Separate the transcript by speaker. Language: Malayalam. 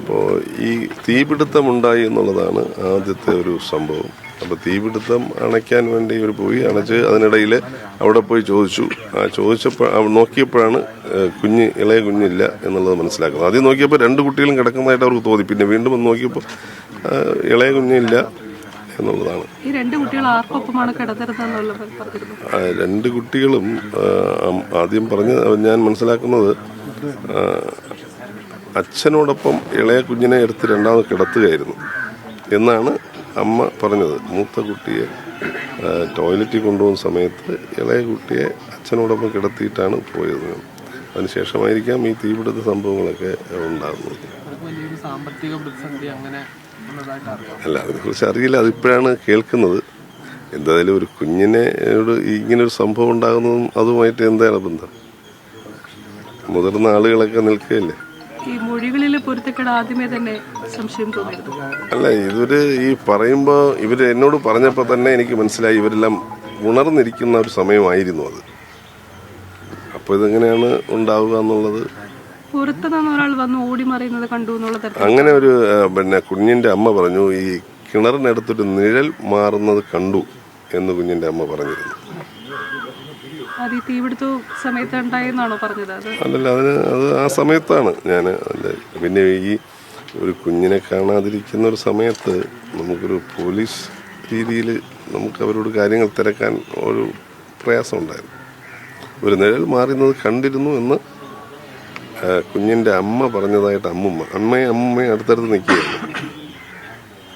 Speaker 1: അപ്പോൾ ഈ തീപിടുത്തമുണ്ടായി എന്നുള്ളതാണ് ആദ്യത്തെ ഒരു സംഭവം. അപ്പോൾ തീപിടുത്തം അണയ്ക്കാൻ വേണ്ടി ഇവർ പോയി അണച്ച് അതിനിടയിൽ അവിടെ പോയി ചോദിച്ചപ്പോൾ നോക്കിയപ്പോഴാണ് ഇളയ കുഞ്ഞില്ല എന്നുള്ളത് മനസ്സിലാക്കുന്നത്. ആദ്യം നോക്കിയപ്പോൾ 2 കുട്ടികളും കിടക്കുന്നതായിട്ട് അവർക്ക് തോന്നി. പിന്നെ വീണ്ടും ഒന്ന് നോക്കിയപ്പോൾ ഇളയ കുഞ്ഞില്ല എന്നുള്ളതാണ്.
Speaker 2: ഈ 2 കുട്ടികൾ ആർക്കൊപ്പമാണ് കിടന്നിരുന്നത്?
Speaker 1: 2 കുട്ടികളും ആദ്യം ഞാൻ മനസ്സിലാക്കുന്നത് അച്ഛനോടൊപ്പം ഇളയ കുഞ്ഞിനെ എടുത്ത് രണ്ടാമത് കിടത്തുകയായിരുന്നു എന്നാണ് അമ്മ പറഞ്ഞത്. മൂത്ത കുട്ടിയെ ടോയ്ലറ്റിൽ കൊണ്ടുപോകുന്ന സമയത്ത് ഇളയ കുട്ടിയെ അച്ഛനോടൊപ്പം കിടത്തിയിട്ടാണ് പോയത്. അതിനുശേഷമായിരിക്കാം ഈ തീപിടുത്ത സംഭവങ്ങളൊക്കെ ഉണ്ടാകുന്നത്. അല്ല, അതിനെക്കുറിച്ച് അറിയില്ല, അതിപ്പോഴാണ് കേൾക്കുന്നത്. എന്തായാലും ഒരു കുഞ്ഞിനോട് ഇങ്ങനൊരു സംഭവം ഉണ്ടാകുന്നതും അതുമായിട്ട് എന്താണ് ബന്ധം? മുതിർന്ന ആളുകളൊക്കെ നിൽക്കുകയല്ലേ.
Speaker 2: ഈ മൊഴികളിൽ പൊരുത്തക്കേട് ആദ്യമേ തന്നെ സംശയം തോന്നിയിരുന്നു.
Speaker 1: അല്ല, ഈ പറയുമ്പോൾ എന്നോട് പറഞ്ഞപ്പോൾ തന്നെ എനിക്ക് മനസ്സിലായി ഇവരെല്ലാം ഉണർന്നിരിക്കുന്ന ഒരു സമയമായിരുന്നു അത്. അപ്പോൾ ഇതെങ്ങനെയാണ് ഉണ്ടാവുക എന്നുള്ളത്.
Speaker 2: ഒരാൾ വന്ന് ഓടി മറിയുന്നത് കണ്ടു എന്നുള്ളത്
Speaker 1: അങ്ങനെ ഒരു കുഞ്ഞിന്റെ അമ്മ പറഞ്ഞു, ഈ കിണറിനടുത്തൊരു നിഴൽ മാറുന്നത് കണ്ടു എന്ന് കുഞ്ഞിന്റെ അമ്മ പറഞ്ഞിരുന്നു. അല്ലല്ല, അത് ആ സമയത്താണ് പിന്നെ ഈ ഒരു കുഞ്ഞിനെ കാണാതിരിക്കുന്ന ഒരു സമയത്ത് നമുക്കൊരു പോലീസ് രീതിയിൽ നമുക്ക് അവരോട് കാര്യങ്ങൾ തിരക്കാൻ ഒരു പ്രയാസം ഉണ്ടായിരുന്നു. ഒരു നിഴൽ മാറുന്നത് കണ്ടിരുന്നു എന്ന് കുഞ്ഞിന്റെ അമ്മ പറഞ്ഞതായിട്ട് അമ്മയും അടുത്തടുത്ത് നിൽക്കുകയായിരുന്നു.